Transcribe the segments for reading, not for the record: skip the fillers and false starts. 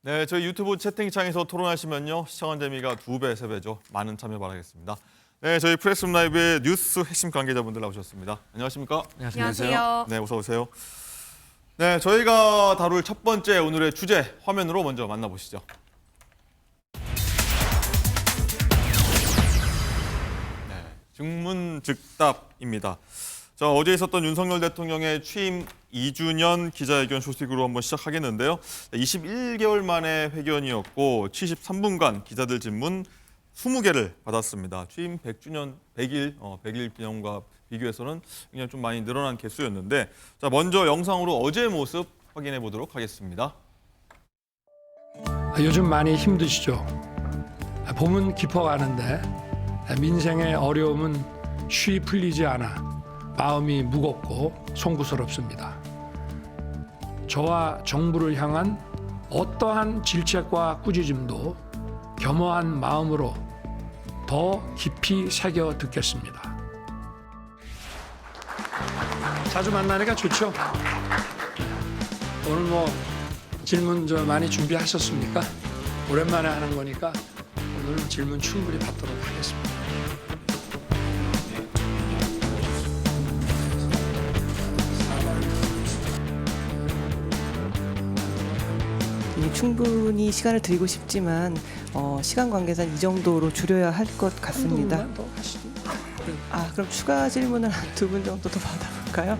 네, 저희 유튜브 채팅창에서 토론하시면요. 시청한 재미가 2배, 3배죠. 많은 참여 바라겠습니다. 네, 저희 프레스룸 라이브의 뉴스 핵심 관계자분들 나오셨습니다. 안녕하십니까? 안녕하세요. 네, 어서 오세요. 네, 저희가 다룰 첫 번째 오늘의 주제 화면으로 먼저 만나보시죠. 네, 증문즉답입니다. 자, 어제 있었던 윤석열 대통령의 취임 2주년 기자회견 소식으로 한번 시작하겠는데요. 21개월 만에 회견이었고 73분간 기자들 질문 20개를 받았습니다. 취임 100주년, 100일 기념과 비교해서는 그냥 좀 많이 늘어난 개수였는데, 자, 먼저 영상으로 어제의 모습 확인해 보도록 하겠습니다. 요즘 많이 힘드시죠? 봄은 깊어가는데 민생의 어려움은 쉬이 풀리지 않아 마음이 무겁고 송구스럽습니다. 저와 정부를 향한 어떠한 질책과 꾸짖음도 겸허한 마음으로 더 깊이 새겨 듣겠습니다. 자주 만나니까 좋죠? 오늘 질문 많이 준비하셨습니까? 오랜만에 하는 거니까 오늘 질문 충분히 받도록 하겠습니다. 충분히 시간을 드리고 싶지만 시간 관계상 이 정도로 줄여야 할 것 같습니다. 한두 분만 더 하시죠. 그럼 추가 질문을 한 2분 정도 더 받아볼까요?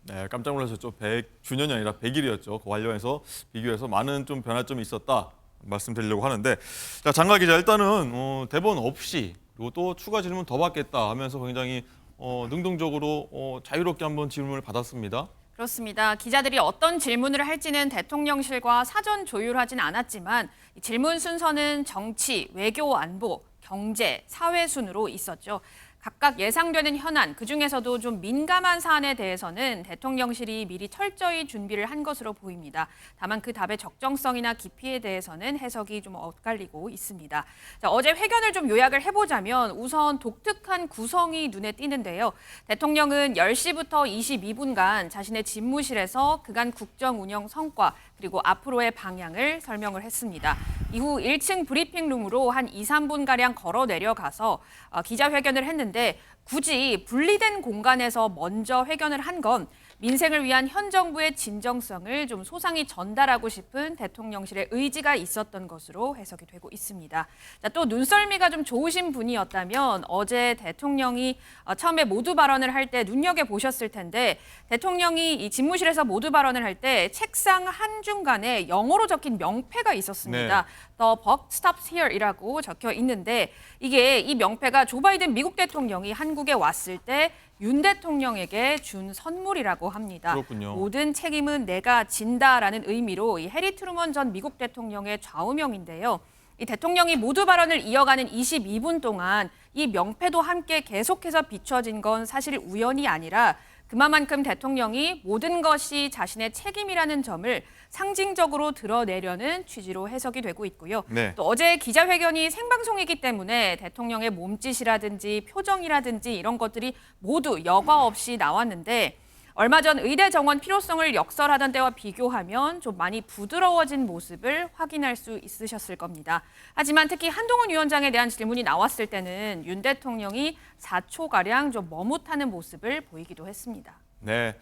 네, 깜짝 놀라셨죠. 100주년이 아니라 100일이었죠. 그 관련해서 비교해서 많은 좀 변화점이 있었다 말씀드리려고 하는데, 자, 장가 기자, 일단은 대본 없이 그리고 또 추가 질문 더 받겠다 하면서 굉장히 능동적으로 자유롭게 한번 질문을 받았습니다. 그렇습니다. 기자들이 어떤 질문을 할지는 대통령실과 사전 조율하진 않았지만 질문 순서는 정치, 외교, 안보, 경제, 사회 순으로 있었죠. 각각 예상되는 현안, 그중에서도 좀 민감한 사안에 대해서는 대통령실이 미리 철저히 준비를 한 것으로 보입니다. 다만 그 답의 적정성이나 깊이에 대해서는 해석이 좀 엇갈리고 있습니다. 자, 어제 회견을 좀 요약을 해보자면 우선 독특한 구성이 눈에 띄는데요. 대통령은 10시부터 22분간 자신의 집무실에서 그간 국정 운영 성과 그리고 앞으로의 방향을 설명을 했습니다. 이후 1층 브리핑룸으로 한 2, 3분가량 걸어 내려가서 기자회견을 했는데 굳이 분리된 공간에서 먼저 회견을 한 건 민생을 위한 현 정부의 진정성을 좀 소상히 전달하고 싶은 대통령실의 의지가 있었던 것으로 해석이 되고 있습니다. 자, 또 눈썰미가 좀 좋으신 분이었다면 어제 대통령이 처음에 모두 발언을 할 때 눈여겨보셨을 텐데 대통령이 이 집무실에서 모두 발언을 할 때 책상 한중간에 영어로 적힌 명패가 있었습니다. 네. The buck stops here이라고 적혀 있는데 이 명패가 조 바이든 미국 대통령이 한국에 왔을 때 윤 대통령에게 준 선물이라고 합니다. 그렇군요. 모든 책임은 내가 진다라는 의미로 이 해리 트루먼 전 미국 대통령의 좌우명인데요. 이 대통령이 모두 발언을 이어가는 22분 동안 이 명패도 함께 계속해서 비춰진 건 사실 우연이 아니라 그만큼 대통령이 모든 것이 자신의 책임이라는 점을 상징적으로 드러내려는 취지로 해석이 되고 있고요. 네. 또 어제 기자회견이 생방송이기 때문에 대통령의 몸짓이라든지 표정이라든지 이런 것들이 모두 여과 없이 나왔는데 얼마 전 의대 정원 필요성을 역설하던 때와 비교하면 좀 많이 부드러워진 모습을 확인할 수 있으셨을 겁니다. 하지만 특히 한동훈 위원장에 대한 질문이 나왔을 때는 윤 대통령이 4초가량 좀 머뭇하는 모습을 보이기도 했습니다. 네.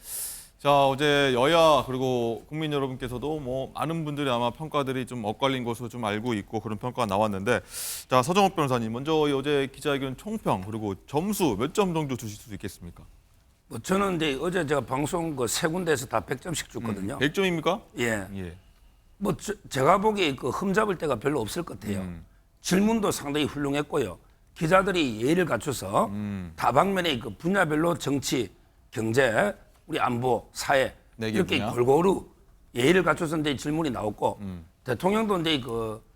자, 어제 여야 그리고 국민 여러분께서도 많은 분들이 아마 평가들이 좀 엇갈린 것으로 좀 알고 있고 그런 평가가 나왔는데, 자, 서정욱 변호사님, 먼저 어제 기자회견 총평 그리고 점수 몇 점 정도 주실 수 있겠습니까? 저는 이제 어제 제가 방송 세 군데에서 다 100점씩 줬거든요. 100점입니까? 예. 예. 제가 보기에 흠잡을 데가 별로 없을 것 같아요. 질문도 상당히 훌륭했고요. 기자들이 예의를 갖춰서 다방면의 분야별로 정치, 경제, 우리 안보, 사회 네 개 이렇게 분야. 골고루 예의를 갖춰서 이제 질문이 나왔고 대통령도 이제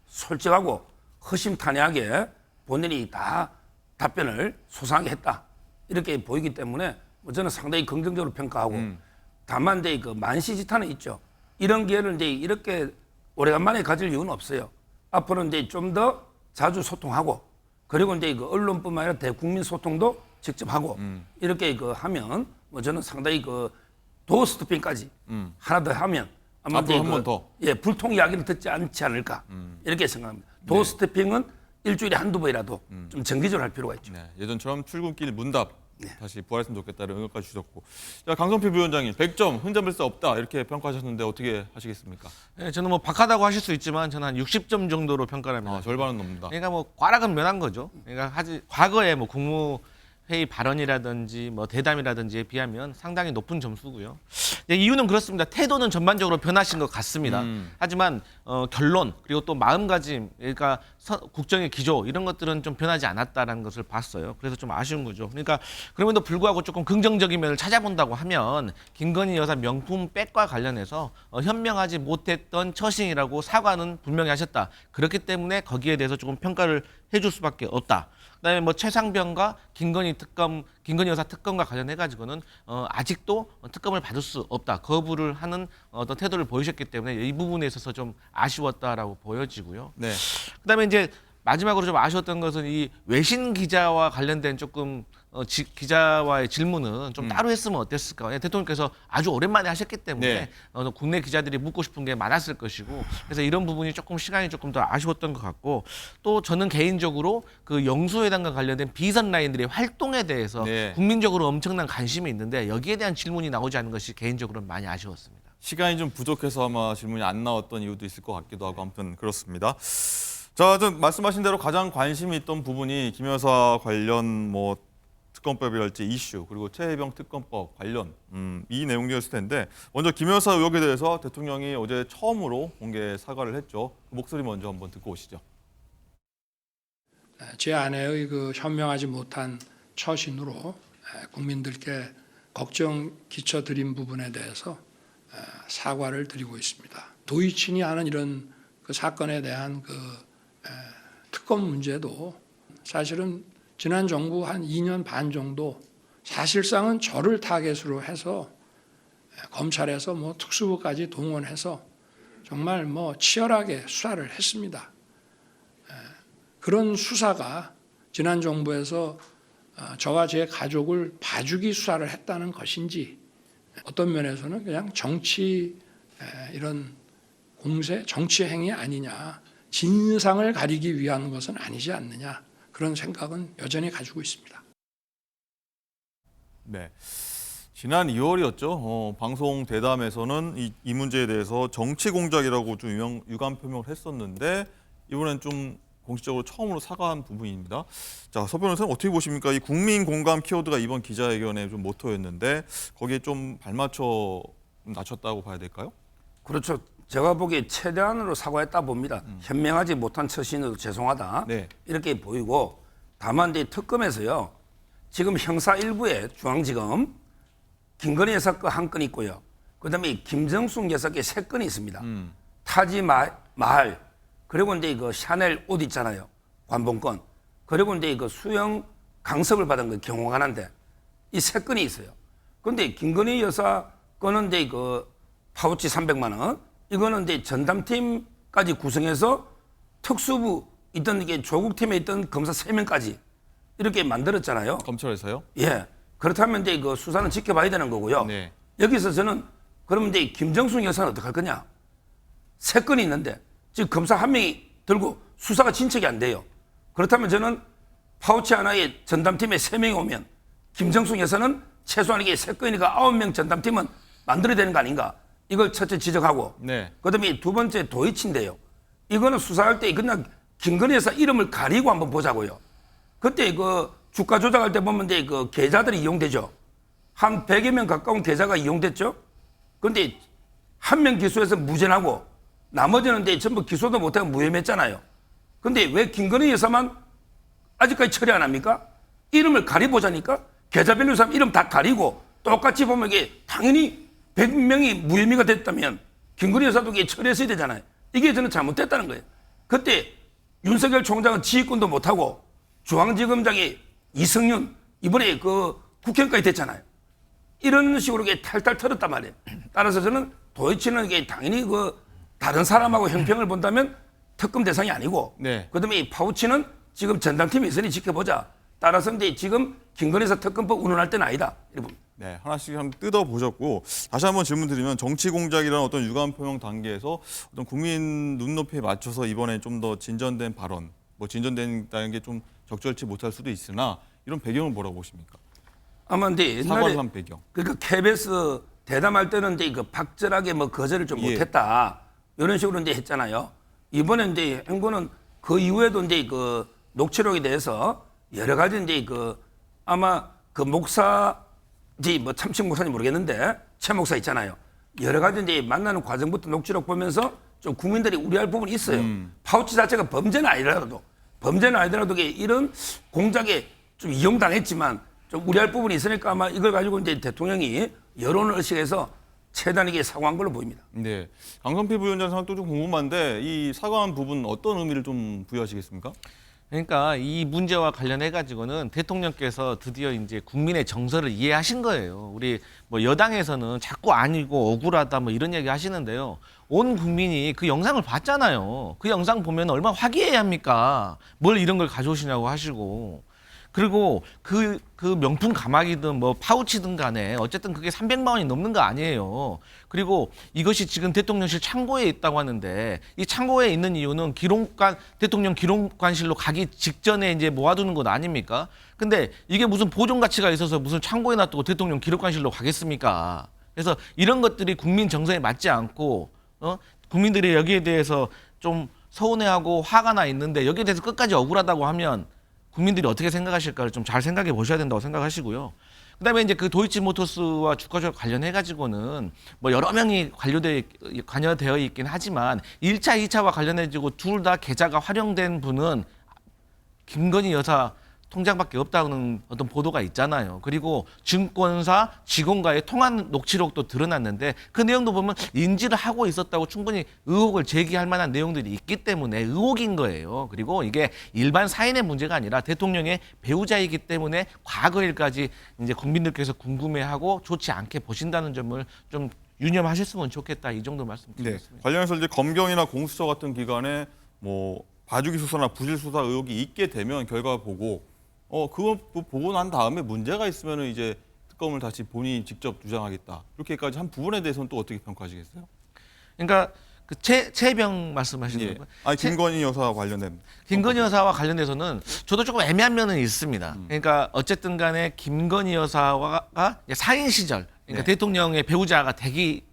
솔직하고 허심탄회하게 본인이 다 답변을 소상하게 했다 이렇게 보이기 때문에 저는 상당히 긍정적으로 평가하고 다만 이제 만시지탄은 있죠. 이런 기회를 이제 이렇게 오래간만에 가질 이유는 없어요. 앞으로 이제 좀 더 자주 소통하고 그리고 이제 그 언론뿐만 아니라 대국민 소통도 직접 하고 이렇게 그 하면 뭐 저는 상당히 그 도어 스토핑까지 하나 더 하면 아마 앞으로 이제 한번 더. 예, 불통 이야기를 듣지 않지 않을까 이렇게 생각합니다. 도어 스토핑은 일주일에 한두 번이라도 좀 정기적으로 할 필요가 있죠. 네, 예전처럼 출근길 문답 네. 다시 부활했으면 좋겠다는 의견까지 주셨고, 자, 강성필 부위원장님 100점 흠잡을 수 없다 이렇게 평가하셨는데 어떻게 하시겠습니까? 예, 저는 뭐 박하다고 하실 수 있지만 저는 한 60점 정도로 평가를 합니다. 절반은 넘는다. 그러니까 뭐 과락은 면한 거죠. 그러니까 과거에 뭐 국무회의 발언이라든지 뭐 대담이라든지에 비하면 상당히 높은 점수고요. 이유는 그렇습니다. 태도는 전반적으로 변하신 것 같습니다. 하지만 결론 그리고 또 마음가짐, 그러니까 국정의 기조 이런 것들은 좀 변하지 않았다라는 것을 봤어요. 그래서 좀 아쉬운 거죠. 그러니까 그럼에도 불구하고 조금 긍정적인 면을 찾아본다고 하면 김건희 여사 명품 백과 관련해서 현명하지 못했던 처신이라고 사과는 분명히 하셨다. 그렇기 때문에 거기에 대해서 조금 평가를 해줄 수밖에 없다. 그다음에 뭐 최상병과 김건희 여사 특검과 관련해 가지고는 아직도 특검을 받을 수 없다. 거부를 하는 어떤 태도를 보이셨기 때문에 이 부분에 있어서 좀 아쉬웠다라고 보여지고요. 네. 그다음에 이제 마지막으로 좀 아쉬웠던 것은 이 외신 기자와 관련된 조금 기자와의 질문은 좀 따로 했으면 어땠을까. 대통령께서 아주 오랜만에 하셨기 때문에 네. 국내 기자들이 묻고 싶은 게 많았을 것이고 그래서 이런 부분이 조금 시간이 조금 더 아쉬웠던 것 같고 또 저는 개인적으로 그 영수회담과 관련된 비선 라인들의 활동에 대해서 네. 국민적으로 엄청난 관심이 있는데 여기에 대한 질문이 나오지 않은 것이 개인적으로는 많이 아쉬웠습니다. 시간이 좀 부족해서 아마 질문이 안 나왔던 이유도 있을 것 같기도 하고 아무튼 그렇습니다. 자, 좀 말씀하신 대로 가장 관심이 있던 부분이 김 여사 관련 뭐 특검법이랄지 이슈 그리고 최혜병 특검법 관련 이 내용이었을 텐데 먼저 김 여사 의혹에 대해서 대통령이 어제 처음으로 공개 사과를 했죠. 그 목소리 먼저 한번 듣고 오시죠. 제 아내의 그 현명하지 못한 처신으로 국민들께 걱정 끼쳐드린 부분에 대해서 사과를 드리고 있습니다. 도의친이 하는 이런 그 사건에 대한 그 특검 문제도 사실은 지난 정부 한 2년 반 정도 사실상은 저를 타겟으로 해서 검찰에서 뭐 특수부까지 동원해서 정말 뭐 치열하게 수사를 했습니다. 그런 수사가 지난 정부에서 저와 제 가족을 봐주기 수사를 했다는 것인지 어떤 면에서는 그냥 정치 이런 공세, 정치 행위 아니냐, 진상을 가리기 위한 것은 아니지 않느냐 그런 생각은 여전히 가지고 있습니다. 네. 지난 2월이었죠. 방송 대담에서는 이 문제에 대해서 정치 공작이라고 좀 유감 표명을 했었는데 이번엔 좀 공식적으로 처음으로 사과한 부분입니다. 자, 서 변호사님 어떻게 보십니까? 이 국민 공감 키워드가 이번 기자회견의 좀 모토였는데 거기에 좀 발맞춰 낮췄다고 봐야 될까요? 그렇죠. 제가 보기에 최대한으로 사과했다 봅니다. 현명하지 못한 처신으로 죄송하다. 네. 이렇게 보이고 다만 이제 특검에서요. 지금 형사 1부에 중앙지검 김건희 여사 거 한 건 있고요. 그다음에 김정숙 여사 게 3건이 있습니다. 타지 마할 그리고 이제 그 샤넬 옷 있잖아요. 관봉권. 그리고 이제 그 수영 강습을 받은 거 경호관한테 이 3건이 있어요. 그런데 김건희 여사 거는 이제 그 파우치 300만 원. 이거는 이제 전담팀까지 구성해서 특수부 있던 이게 조국팀에 있던 검사 3명까지 이렇게 만들었잖아요. 검찰에서요? 예. 그렇다면 이제 그 수사는 지켜봐야 되는 거고요. 네. 여기서 저는 그러면 이제 김정숙 여사는 어떡할 거냐? 3건이 있는데 지금 검사 1명이 들고 수사가 진척이 안 돼요. 그렇다면 저는 파우치 하나에 전담팀에 3명이 오면 김정숙 여사는 최소한 이게 3건이니까 9명 전담팀은 만들어야 되는 거 아닌가? 이걸 첫째 지적하고 네. 그다음에 두 번째 도이치인데요. 이거는 수사할 때 그냥 김건희 여사 이름을 가리고 한번 보자고요. 그때 그 주가 조작할 때 보면 이제 그 계좌들이 이용되죠. 한 100여 명 가까운 계좌가 이용됐죠. 그런데 한 명 기소해서 무죄나고 나머지는 이제 전부 기소도 못하고 무혐의했잖아요. 근데 왜 김건희 여사만 아직까지 처리 안 합니까? 이름을 가리보자니까 계좌별로 사람 이름 다 가리고 똑같이 보면 이게 당연히 100명이 무혐의가 됐다면 김건희 여사도 이게 처리했어야 되잖아요. 이게 저는 잘못됐다는 거예요. 그때 윤석열 총장은 지휘권도 못하고 중앙지검장이 이승윤 이번에 그 국회의원까지 됐잖아요. 이런 식으로 이게 탈탈 털었단 말이에요. 따라서 저는 도이치는 이게 당연히 그 다른 사람하고 형평을 본다면 특검 대상이 아니고 네. 그다음에 이 파우치는 지금 전담팀이 있으니 지켜보자. 따라서 근데 지금 김건희 여사 특검법 운운할 때는 아니다. 이렇게 봅니다. 네, 하나씩 한번 뜯어보셨고 다시 한번 질문 드리면 정치 공작이라는 어떤 유감 표명 단계에서 어떤 국민 눈높이에 맞춰서 이번에 좀 더 진전된 발언, 뭐 진전된다는 게 좀 적절치 못할 수도 있으나 이런 배경은 뭐라고 보십니까? 아마 근데 사과를 옛날에 한 배경. 그러니까 KBS 대담할 때는 이제 그 박절하게 뭐 거절을 좀 예. 못했다 이런 식으로 이제 했잖아요. 이번에 이제 행보는 그 이후에도 이제 그 녹취록에 대해서 여러 가지 이제 그 아마 그 목사지 뭐 참칭 목사인지 모르겠는데 최 목사 있잖아요. 여러 가지 이제 만나는 과정부터 녹취록 보면서 좀 국민들이 우려할 부분이 있어요. 파우치 자체가 범죄는 아니더라도 이런 공작에 좀 이용당했지만 좀 우려할 부분이 있으니까 아마 이걸 가지고 이제 대통령이 여론을 의식해서 최단에게 사과한 걸로 보입니다. 네, 강성필 부위원장 생각도 좀 궁금한데 이 사과한 부분 어떤 의미를 좀 부여하시겠습니까? 그러니까 이 문제와 관련해 가지고는 대통령께서 드디어 이제 국민의 정서를 이해하신 거예요. 우리 뭐 여당에서는 자꾸 아니고 억울하다 뭐 이런 얘기 하시는데요. 온 국민이 그 영상을 봤잖아요. 그 영상 보면 얼마나 화기애애합니까? 뭘 이런 걸 가져오시냐고 하시고. 그리고 그 명품 가마이든 뭐 파우치든 간에 어쨌든 그게 300만 원이 넘는 거 아니에요. 그리고 이것이 지금 대통령실 창고에 있다고 하는데 이 창고에 있는 이유는 대통령 기록관실로 가기 직전에 이제 모아두는 것 아닙니까? 근데 이게 무슨 보존 가치가 있어서 무슨 창고에 놔두고 대통령 기록관실로 가겠습니까? 그래서 이런 것들이 국민 정서에 맞지 않고 국민들이 여기에 대해서 좀 서운해하고 화가 나 있는데 여기에 대해서 끝까지 억울하다고 하면 국민들이 어떻게 생각하실까를 좀 잘 생각해 보셔야 된다고 생각하시고요. 그다음에 이제 그 도이치모터스와 주가 조작 관련해 가지고는 뭐 여러 명이 관여되어 있긴 하지만 1차, 2차와 관련해 가지고 둘 다 계좌가 활용된 분은 김건희 여사 통장밖에 없다는 어떤 보도가 있잖아요. 그리고 증권사 직원과의 통화 녹취록도 드러났는데 그 내용도 보면 인지를 하고 있었다고 충분히 의혹을 제기할 만한 내용들이 있기 때문에 의혹인 거예요. 그리고 이게 일반 사인의 문제가 아니라 대통령의 배우자이기 때문에 과거 일까지 이제 국민들께서 궁금해하고 좋지 않게 보신다는 점을 좀 유념하셨으면 좋겠다. 이 정도 네, 말씀드리겠습니다. 관련해서 이제 검경이나 공수처 같은 기관에 뭐 봐주기 수사나 부실 수사 의혹이 있게 되면 결과 보고 그거 보고 난 다음에 문제가 있으면은 이제 특검을 다시 본인이 직접 주장하겠다. 이렇게까지 한 부분에 대해서는 또 어떻게 평가하시겠어요? 그러니까 그 최병 말씀하시는 예. 거예요? 아니 김건희 여사와 관련된. 김건희 여사와 관련돼서는 저도 조금 애매한 면은 있습니다. 그러니까 어쨌든 간에 김건희 여사가 사인 시절, 그러니까 네. 대통령의 배우자가 되기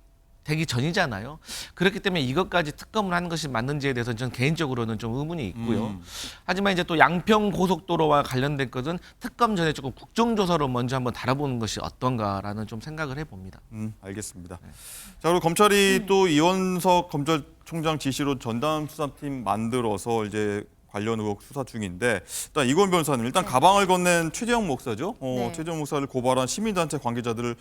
전이잖아요. 그렇기 때문에 이것까지 특검을 하는 것이 맞는지에 대해서는 저는 개인적으로는 좀 의문이 있고요. 하지만 이제 또 양평 고속도로와 관련된 것은 특검 전에 조금 국정조사로 먼저 한번 다뤄보는 것이 어떤가라는 좀 생각을 해봅니다. 알겠습니다. 자, 그리고 검찰이 또 이원석 검찰총장 지시로 전담 수사팀 만들어서 이제 관련 의혹 수사 중인데 일단 이건 변호사님 일단 가방을 건넨 최재형 목사죠. 네. 최재형 목사를 고발한 시민단체 관계자들을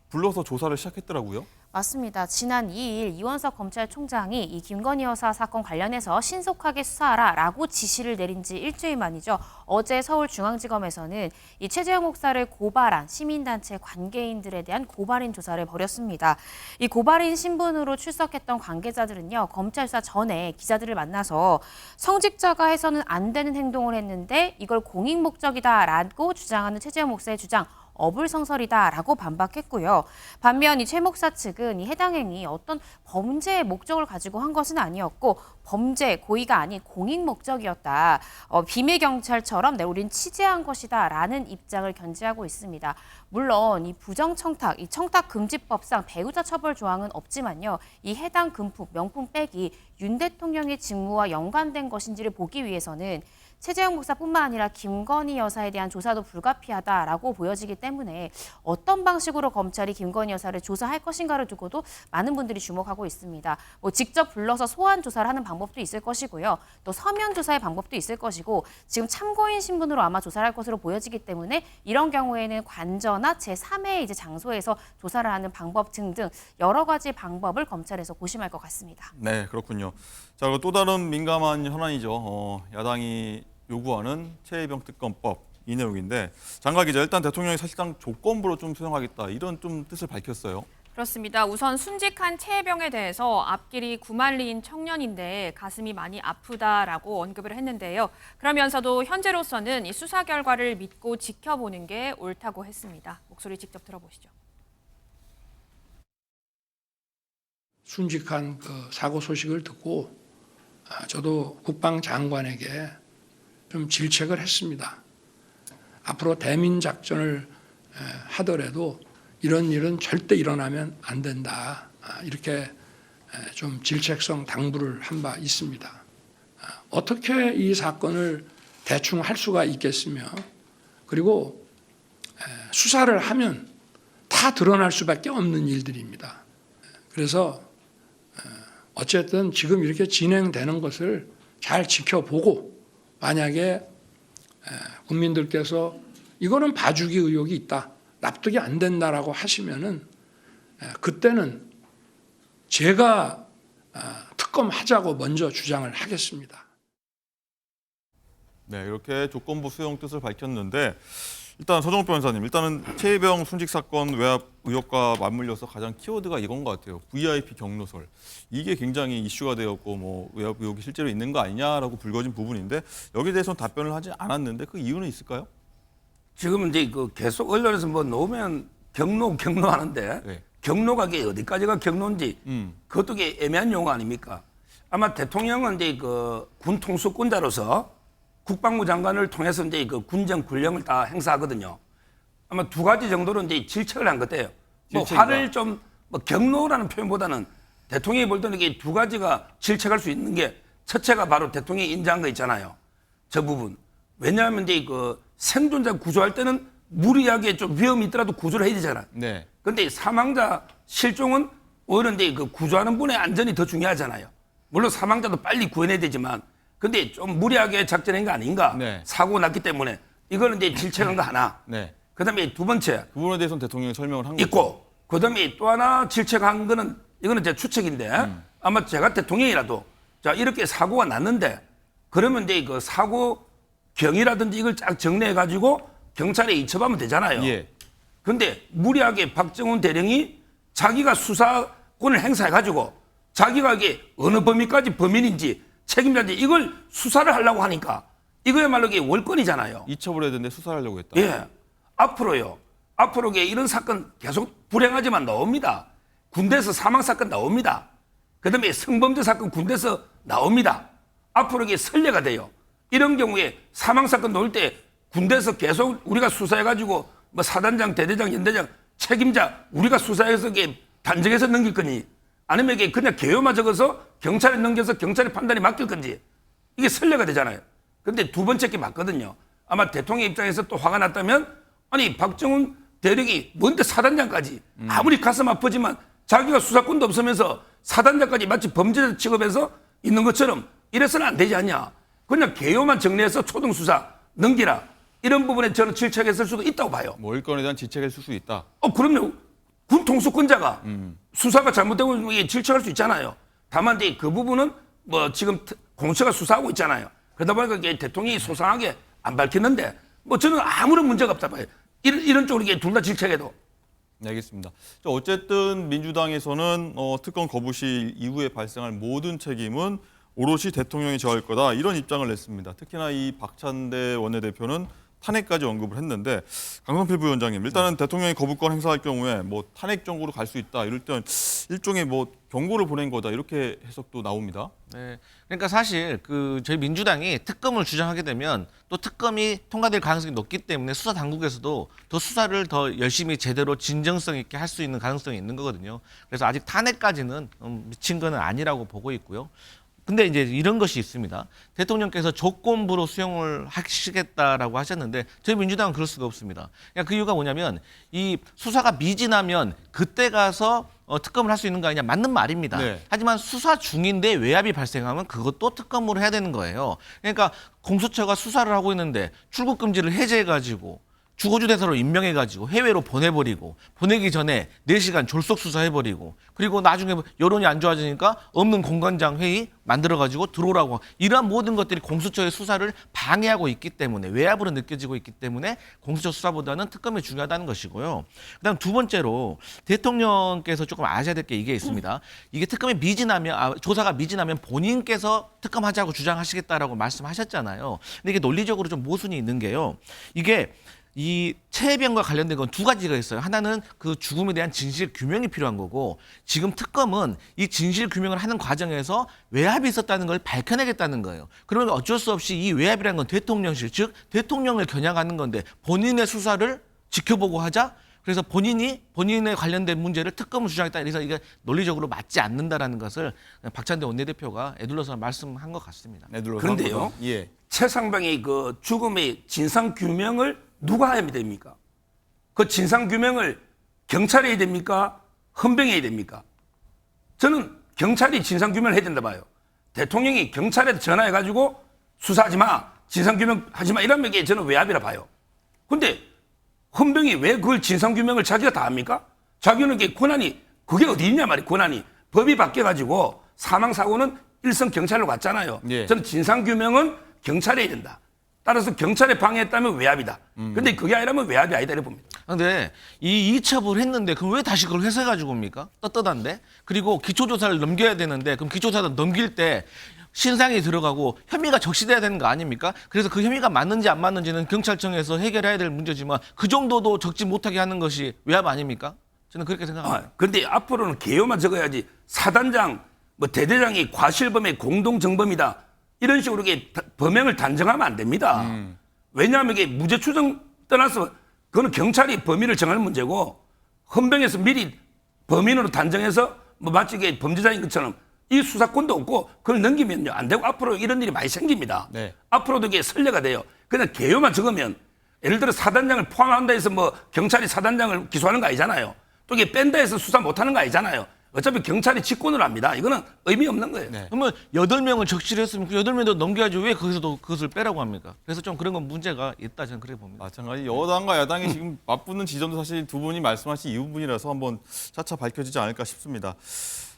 불러서 조사를 시작했더라고요. 맞습니다. 지난 2일 이원석 검찰총장이 이 김건희 여사 사건 관련해서 신속하게 수사하라라고 지시를 내린 지 일주일 만이죠. 어제 서울중앙지검에서는 이 최재형 목사를 고발한 시민단체 관계인들에 대한 고발인 조사를 벌였습니다. 이 고발인 신분으로 출석했던 관계자들은요. 검찰 수사 전에 기자들을 만나서 성직자가 해서는 안 되는 행동을 했는데 이걸 공익 목적이다라고 주장하는 최재형 목사의 주장 어불성설이다라고 반박했고요. 반면 이 최 목사 측은 이 해당 행위 어떤 범죄의 목적을 가지고 한 것은 아니었고 범죄 고의가 아닌 공익 목적이었다. 비밀 경찰처럼 우린 취재한 것이다라는 입장을 견지하고 있습니다. 물론 이 부정청탁, 이 청탁금지법상 배우자 처벌 조항은 없지만요. 이 해당 금품, 명품백이 윤 대통령의 직무와 연관된 것인지를 보기 위해서는 최재형 목사뿐만 아니라 김건희 여사에 대한 조사도 불가피하다라고 보여지기 때문에 어떤 방식으로 검찰이 김건희 여사를 조사할 것인가를 두고도 많은 분들이 주목하고 있습니다. 뭐 직접 불러서 소환 조사를 하는 방법도 있을 것이고요. 또 서면 조사의 방법도 있을 것이고 지금 참고인 신분으로 아마 조사를 할 것으로 보여지기 때문에 이런 경우에는 관저나 제3의 이제 장소에서 조사를 하는 방법 등등 여러 가지 방법을 검찰에서 고심할 것 같습니다. 네, 그렇군요. 자, 그리고 또 다른 민감한 현안이죠. 야당이 요구하는 최혜병 특검법 이 내용인데 장관 기자 일단 대통령이 사실상 조건부로 좀 수용하겠다 이런 좀 뜻을 밝혔어요. 그렇습니다. 우선 순직한 최혜병에 대해서 앞길이 구말리인 청년인데 가슴이 많이 아프다라고 언급을 했는데요. 그러면서도 현재로서는 이 수사 결과를 믿고 지켜보는 게 옳다고 했습니다. 목소리 직접 들어보시죠. 순직한 그 사고 소식을 듣고 저도 국방장관에게 좀 질책을 했습니다. 앞으로 대민 작전을 하더라도 이런 일은 절대 일어나면 안 된다. 이렇게 좀 질책성 당부를 한 바 있습니다. 어떻게 이 사건을 대충 할 수가 있겠으며, 그리고 수사를 하면 다 드러날 수밖에 없는 일들입니다. 그래서 어쨌든 지금 이렇게 진행되는 것을 잘 지켜보고, 만약에 국민들께서 이거는 봐주기 의혹이 있다, 납득이 안 된다라고 하시면은 그때는 제가 특검하자고 먼저 주장을 하겠습니다. 네, 이렇게 조건부 수용 뜻을 밝혔는데 일단 서정욱 변호사님, 일단은 최혜병 순직 사건 외압 의혹과 맞물려서 가장 키워드가 이건 것 같아요. VIP 경로설. 이게 굉장히 이슈가 되었고 뭐 외압 의혹이 실제로 있는 거 아니냐라고 불거진 부분인데 여기에 대해서는 답변을 하지 않았는데 그 이유는 있을까요? 지금은 이제 그 계속 언론에서 뭐 놓으면 경로 하는데 네. 경로가 이게 어디까지가 경로인지 그것도 이게 애매한 용어 아닙니까? 아마 대통령은 이제 그 군 통수권자로서 국방부 장관을 통해서 이제 그 군정 군령을 다 행사하거든요. 아마 두 가지 정도로 이제 질책을 한 것 같아요. 뭐 질책이다. 화를 좀 뭐 경로라는 표현보다는 대통령이 볼 때는 이게 두 가지가 질책할 수 있는 게, 첫째가 바로 대통령이 인정한 거 있잖아요. 저 부분. 왜냐하면 이제 그 생존자 구조할 때는 무리하게 좀 위험이 있더라도 구조를 해야 되잖아. 네. 근데 사망자 실종은 오히려 이제 그 구조하는 분의 안전이 더 중요하잖아요. 물론 사망자도 빨리 구해내야 되지만, 근데 좀 무리하게 작전한 거 아닌가? 네. 사고가 났기 때문에 이거는 이제 질책한 거 하나. 네. 그다음에 두 번째 그 부분에 대해서는 대통령이 설명을 한 거죠. 있고, 그다음에 또 하나 질책한 거는, 이거는 제 추측인데 아마 제가 대통령이라도 자 이렇게 사고가 났는데 그러면 이제 그 사고 경위라든지 이걸 쫙 정리해 가지고 경찰에 이첩하면 되잖아요. 예. 근데 무리하게 박정훈 대령이 자기가 수사권을 행사해 가지고 자기가 이게 어느 범위까지 범인인지 책임자인지 이걸 수사를 하려고 하니까 이거야말로 이게 월권이잖아요. 이첩을 해야 되는데 수사를 하려고 했다. 예. 앞으로 이런 사건 계속 불행하지만 나옵니다. 군대에서 사망 사건 나옵니다. 그다음에 성범죄 사건 군대에서 나옵니다. 앞으로 이게 선례가 돼요. 이런 경우에 사망 사건 나올 때 군대에서 계속 우리가 수사해가지고 뭐 사단장, 대대장, 연대장 책임자 우리가 수사해서 이게 단정해서 넘길 거니, 아니면 이게 그냥 개요만 적어서 경찰에 넘겨서 경찰의 판단이 맡길 건지, 이게 선례가 되잖아요. 근데 두 번째 게 맞거든요. 아마 대통령 입장에서 또 화가 났다면, 아니 박정훈 대령이 뭔데 사단장까지 아무리 가슴 아프지만 자기가 수사권도 없으면서 사단장까지 마치 범죄자 취급해서 있는 것처럼 이래서는 안 되지 않냐. 그냥 개요만 정리해서 초등수사 넘기라. 이런 부분에 저는 질책했을 수도 있다고 봐요. 뭐 일건에 대한 지책을 쓸 수 있다. 그럼요. 군 통수권자가 수사가 잘못되고 이게 질책할 수 있잖아요. 다만 이제 그 부분은 뭐 지금 공수처가 수사하고 있잖아요. 그러다 보니까 이게 대통령이 소상하게 안 밝혔는데 뭐 저는 아무런 문제가 없다 봐요. 이런 쪽으로 이게 둘 다 질책해도. 네, 알겠습니다. 자, 어쨌든 민주당에서는 특검 거부 시 이후에 발생할 모든 책임은 오롯이 대통령이 져야 할 거다, 이런 입장을 냈습니다. 특히나 이 박찬대 원내대표는 탄핵까지 언급을 했는데, 강성필 부위원장님, 일단은 대통령이 거부권 행사할 경우에 뭐 탄핵 정도로 갈 수 있다, 이럴 때는 일종의 뭐 경고를 보낸 거다, 이렇게 해석도 나옵니다. 네. 그러니까 사실 저희 민주당이 특검을 주장하게 되면 또 특검이 통과될 가능성이 높기 때문에 수사 당국에서도 더 수사를 더 열심히 제대로 진정성 있게 할 수 있는 가능성이 있는 거거든요. 그래서 아직 탄핵까지는 미친 거는 아니라고 보고 있고요. 근데 이제 이런 것이 있습니다. 대통령께서 조건부로 수용을 하시겠다라고 하셨는데 저희 민주당은 그럴 수가 없습니다. 그러니까 그 이유가 뭐냐면 이 수사가 미진하면 그때 가서 특검을 할 수 있는 거 아니냐, 맞는 말입니다. 네. 하지만 수사 중인데 외압이 발생하면 그것도 특검으로 해야 되는 거예요. 그러니까 공수처가 수사를 하고 있는데 출국 금지를 해제해가지고 주거주 대사로 임명해가지고 해외로 보내버리고 보내기 전에 4시간 졸속 수사해버리고 그리고 나중에 여론이 안 좋아지니까 없는 공관장 회의 만들어가지고 들어오라고 이러한 모든 것들이 공수처의 수사를 방해하고 있기 때문에 외압으로 느껴지고 있기 때문에 공수처 수사보다는 특검이 중요하다는 것이고요. 그다음 두 번째로 대통령께서 조금 아셔야 될 게 이게 있습니다. 이게 특검이 조사가 미진하면 본인께서 특검하자고 주장하시겠다라고 말씀하셨잖아요. 근데 이게 논리적으로 좀 모순이 있는 게요. 이게 이 최혜병과 관련된 건 두 가지가 있어요. 하나는 그 죽음에 대한 진실 규명이 필요한 거고 지금 특검은 이 진실 규명을 하는 과정에서 외압이 있었다는 걸 밝혀내겠다는 거예요. 그러면 어쩔 수 없이 이 외압이라는 건 대통령실, 즉 대통령을 겨냥하는 건데 본인의 수사를 지켜보고 하자. 그래서 본인의 관련된 문제를 특검을 주장했다. 그래서 이게 논리적으로 맞지 않는다라는 것을 박찬대 원내대표가 애둘러서 말씀한 것 같습니다. 그런데요. 예. 최상병의 그 죽음의 진상 규명을 누가 해야 됩니까? 그 진상 규명을 경찰이 해야 됩니까? 헌병이 해야 됩니까? 저는 경찰이 진상 규명을 해야 된다 봐요. 대통령이 경찰에 전화해가지고 수사하지 마, 진상 규명하지 마 이러면 이게 저는 외압이라 봐요. 근데 헌병이 왜 그걸 진상 규명을 자기가 다 합니까? 자기는 게 권한이 그게 어디 있냐 말이에요. 권한이 법이 바뀌어가지고 사망 사고는 일선 경찰로 갔잖아요. 예. 저는 진상 규명은 경찰이 해야 된다. 따라서 경찰에 방해했다면 외압이다. 근데 그게 아니라면 외압이 아니다 이렇게 봅니다. 근데 이 이첩을 했는데 그럼 왜 다시 그걸 회수해가지고 옵니까? 떳떳한데? 그리고 기초조사를 넘겨야 되는데 그럼 기초조사를 넘길 때 신상이 들어가고 혐의가 적시돼야 되는 거 아닙니까? 그래서 그 혐의가 맞는지 안 맞는지는 경찰청에서 해결해야 될 문제지만 그 정도도 적지 못하게 하는 것이 외압 아닙니까? 저는 그렇게 생각합니다. 근데 앞으로는 개요만 적어야지 사단장, 뭐 대대장이 과실범의 공동정범이다. 이런 식으로 이게 범행을 단정하면 안 됩니다. 왜냐하면 이게 무죄 추정 떠나서 그거는 경찰이 범인을 정하는 문제고 헌병에서 미리 범인으로 단정해서 뭐 마치 이게 범죄자인 것처럼 이 수사권도 없고 그걸 넘기면요 안 되고 앞으로 이런 일이 많이 생깁니다. 네. 앞으로도 이게 선례가 돼요. 그냥 개요만 적으면 예를 들어 사단장을 포함한다 해서 뭐 경찰이 사단장을 기소하는 거 아니잖아요. 또 이게 뺀다 해서 수사 못하는 거 아니잖아요. 어차피 경찰이 직권으로 합니다. 이거는 의미 없는 거예요. 네. 그러면 8명을 적시를 했으면 그 8명도 넘겨야지 왜 거기서도 그것을 빼라고 합니까? 그래서 좀 그런 건 문제가 있다 저는 그렇게 봅니다. 마찬가지 여당과 야당이 지금 맞붙는 지점도 사실 두 분이 말씀하신 이 부분이라서 한번 차차 밝혀지지 않을까 싶습니다.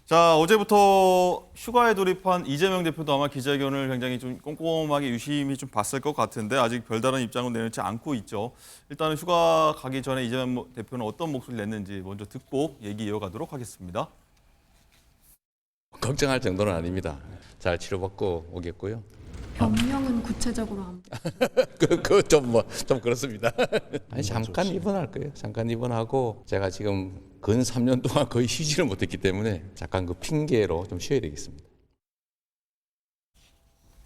자, 어제부터 휴가에 돌입한 이재명 대표도 아마 기자회견을 굉장히 좀 꼼꼼하게 유심히 좀 봤을 것 같은데 아직 별다른 입장은 내놓지 않고 있죠. 일단은 휴가 가기 전에 이재명 대표는 어떤 목소리를 냈는지 먼저 듣고 얘기 이어가도록 하겠습니다. 걱정할 정도는 아닙니다. 잘 치료받고 오겠고요. 병명은 구체적으로 안 좀 그렇습니다. 아니 잠깐 입원할 거예요. 잠깐 입원하고 제가 지금 근 3년 동안 거의 쉬지를 못했기 때문에 잠깐 그 핑계로 좀 쉬어야 되겠습니다.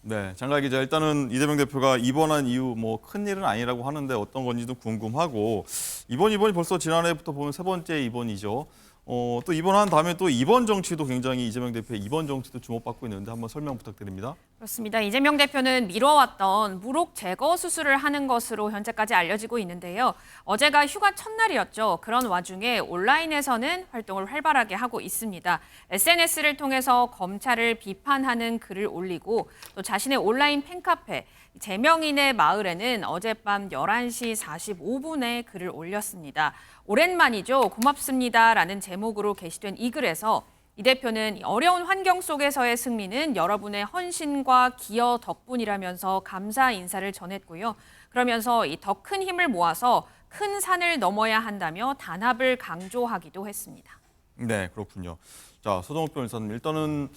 네, 장가 기자 일단은 이재명 대표가 입원한 이유 뭐 큰일은 아니라고 하는데 어떤 건지도 궁금하고 이번이 벌써 지난해부터 보면 세 번째 입원이죠. 또 입원한 다음에 또 입원 정치도 굉장히 이재명 대표의 입원 정치도 주목받고 있는데 한번 설명 부탁드립니다. 그렇습니다. 이재명 대표는 미뤄왔던 무록 제거 수술을 하는 것으로 현재까지 알려지고 있는데요. 어제가 휴가 첫날이었죠. 그런 와중에 온라인에서는 활동을 활발하게 하고 있습니다. SNS를 통해서 검찰을 비판하는 글을 올리고 또 자신의 온라인 팬카페 제명인의 마을에는 어젯밤 11시 45분에 글을 올렸습니다. 오랜만이죠. 고맙습니다라는 제목으로 게시된 이 글에서 이 대표는 어려운 환경 속에서의 승리는 여러분의 헌신과 기여 덕분이라면서 감사 인사를 전했고요. 그러면서 이 더 큰 힘을 모아서 큰 산을 넘어야 한다며 단합을 강조하기도 했습니다. 네, 그렇군요. 자, 서정욱 변호사님 일단은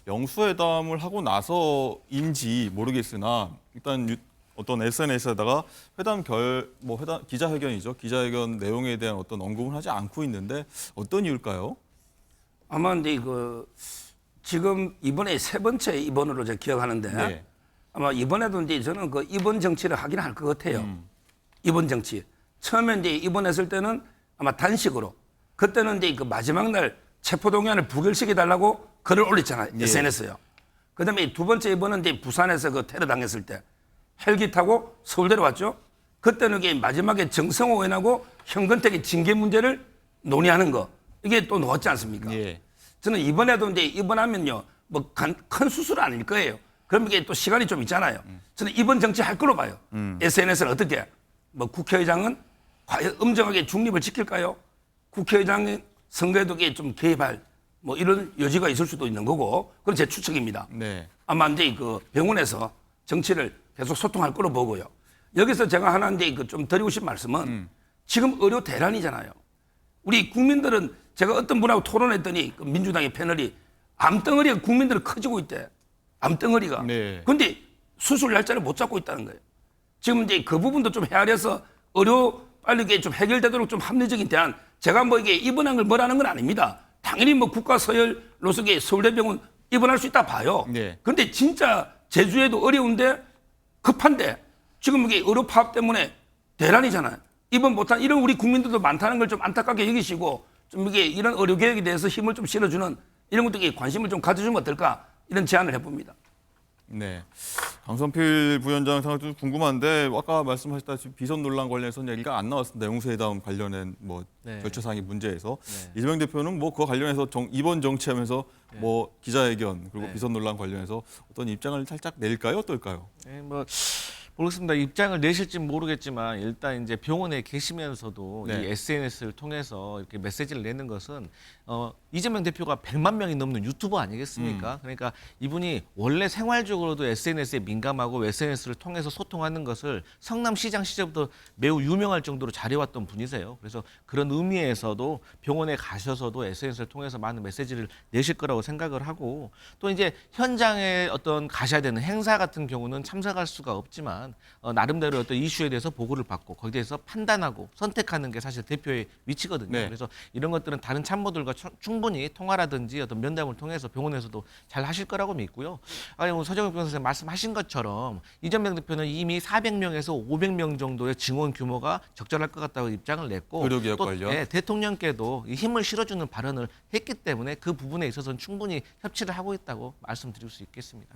영수회담을 하고 나서인지 모르겠으나 일단 어떤 SNS에다가 회담 기자회견이죠. 기자회견 내용에 대한 어떤 언급은 하지 않고 있는데 어떤 이유일까요? 아마 근데 지금 이번에 세 번째 입원으로 제가 기억하는데 네. 아마 이번에도 이제 저는 그 입원 정치를 하긴 할 것 같아요. 입원 정치. 처음에 이제 입원했을 때는 아마 단식으로 그때는 이제 그 마지막 날 체포동의안을 부결시켜달라고 글을 올렸잖아요. 네. SNS요. 그다음에 두 번째 입원은 이제 부산에서 그 테러 당했을 때 헬기 타고 서울대로 왔죠. 그때는 이게 마지막에 정성호 의원하고 현근택의 징계 문제를 논의하는 거 이게 또 놓았지 않습니까? 예. 저는 이번에도 이제 입원하면요 뭐 큰 수술 아닐 거예요. 그럼 이게 또 시간이 좀 있잖아요. 저는 입원 정치 할 거로 봐요. SNS를 어떻게 뭐 국회의장은 과연 엄정하게 중립을 지킬까요? 국회의장 선거에도 이게 좀 개입할 뭐 이런 여지가 있을 수도 있는 거고, 그건 제 추측입니다. 네. 아마 이제 그 병원에서 정치를 계속 소통할 거로 보고요. 여기서 제가 하나 이제 좀 드리고 싶은 말씀은 지금 의료 대란이잖아요. 우리 국민들은 제가 어떤 분하고 토론했더니 그 민주당의 패널이 암덩어리가 국민들은 커지고 있대. 암덩어리가. 네. 그런데 수술 날짜를 못 잡고 있다는 거예요. 지금 이제 그 부분도 좀 헤아려서 의료 빨리 이게 좀 해결되도록 좀 합리적인 대안. 제가 뭐 이게 입원한 걸 뭐라는 건 아닙니다. 당연히 뭐 국가 서열로서 서울대병원 입원할 수 있다 봐요. 네. 그런데 진짜 제주에도 어려운데 급한데 지금 이게 의료 파업 때문에 대란이잖아요. 입원 못한 이런 우리 국민들도 많다는 걸 좀 안타깝게 여기시고 좀 이게 이런 의료 개혁에 대해서 힘을 좀 실어주는 이런 것들에 관심을 좀 가져주면 어떨까 이런 제안을 해봅니다. 네. 강선필 부위원장 생각 좀 궁금한데 아까 말씀하셨다시피 비선 논란 관련해서는 얘기가 안 나왔습니다. 영수회담 관련된 뭐 네. 절차상의 문제에서 네. 이재명 대표는 뭐 그와 관련해서 이번 정치하면서 뭐 기자회견 그리고 네. 비선 논란 관련해서 어떤 입장을 살짝 낼까요? 어떨까요? 네, 뭐 모르겠습니다. 입장을 내실지 모르겠지만 일단 이제 병원에 계시면서도 네. 이 SNS를 통해서 이렇게 메시지를 내는 것은 이재명 대표가 100만 명이 넘는 유튜버 아니겠습니까? 그러니까 이분이 원래 생활적으로도 SNS에 민감하고 SNS를 통해서 소통하는 것을 성남시장 시절부터 매우 유명할 정도로 잘해왔던 분이세요. 그래서 그런 의미에서도 병원에 가셔서도 SNS를 통해서 많은 메시지를 내실 거라고 생각을 하고 또 이제 현장에 어떤 가셔야 되는 행사 같은 경우는 참석할 수가 없지만 나름대로 어떤 이슈에 대해서 보고를 받고 거기에 대해서 판단하고 선택하는 게 사실 대표의 위치거든요. 네. 그래서 이런 것들은 다른 참모들과 충분히 통화라든지 어떤 면담을 통해서 병원에서도 잘 하실 거라고 믿고요. 서정욱 변호사님 말씀하신 것처럼 이재명 대표는 이미 400명에서 500명 정도의 증원 규모가 적절할 것 같다고 입장을 냈고 의료개혁 또 관련. 대통령께도 이 힘을 실어주는 발언을 했기 때문에 그 부분에 있어서는 충분히 협치를 하고 있다고 말씀드릴 수 있겠습니다.